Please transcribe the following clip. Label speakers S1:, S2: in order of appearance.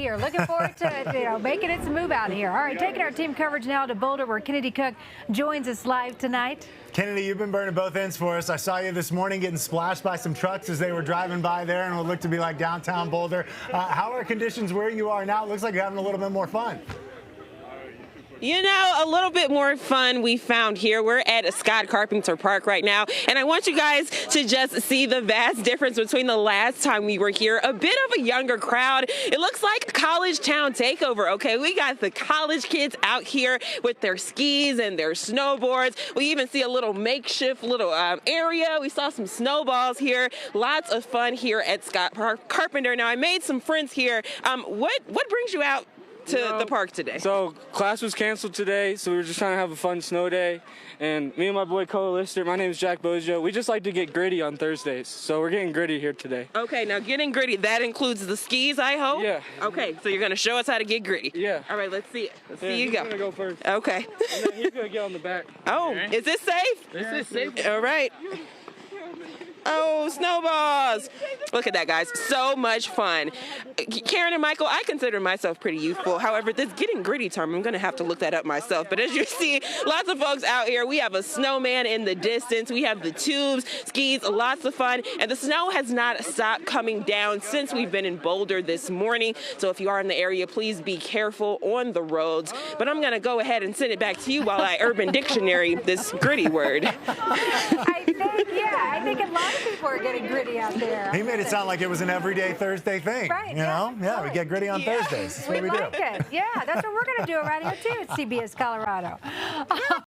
S1: here. Looking forward to making its move out here. All right, taking our team coverage now to Boulder, where Kennedy Cook joins us live tonight.
S2: Kennedy, you've been burning both ends for us. I saw you this morning getting splashed by some trucks as they were driving by there and what looked to be like downtown Boulder. How are conditions where you are now? It looks like you're having a little bit more fun.
S3: You know, a little bit more fun we found here. We're at Scott Carpenter Park right now, and I want you guys to just see the vast difference between the last time we were here. A bit of a younger crowd. It looks like college town takeover, okay? We got the college kids out here with their skis and their snowboards. We even see a little makeshift little area. We saw some snowballs here. Lots of fun here at Scott Carpenter. Now, I made some friends here. What brings you out to the park today?
S4: So class was canceled today, so we were just trying to have a fun snow day. And me and my boy Cole Lister, my name is Jack Bojo, we just like to get gritty on Thursdays. So we're getting gritty here today.
S3: Okay, now getting gritty, that includes the skis, I hope?
S4: Yeah.
S3: Okay, so you're going to show us how to get gritty.
S4: Yeah.
S3: All right, let's see it. Let's see you
S4: he's
S3: go.
S4: Gonna go first.
S3: Okay.
S4: And then he's gonna get on the back.
S3: Oh,
S4: Right.
S3: Is this safe?
S4: This is safe.
S3: All right. Oh, snowballs. Look at that, guys. So much fun. Karen and Michael, I consider myself pretty youthful. However, this getting gritty term, I'm going to have to look that up myself. But as you see, lots of folks out here. We have a snowman in the distance. We have the tubes, skis, lots of fun. And the snow has not stopped coming down since we've been in Boulder this morning. So if you are in the area, please be careful on the roads. But I'm going to go ahead and send it back to you while I Urban Dictionary this gritty word.
S1: I think a lot of people are getting gritty out there.
S2: He made it sound like it was an everyday Thursday thing.
S1: Right.
S2: You know? Yeah, we get gritty on Thursdays. That's what we do.
S1: Like it. Yeah, that's what we're going to do around here, too, at CBS Colorado.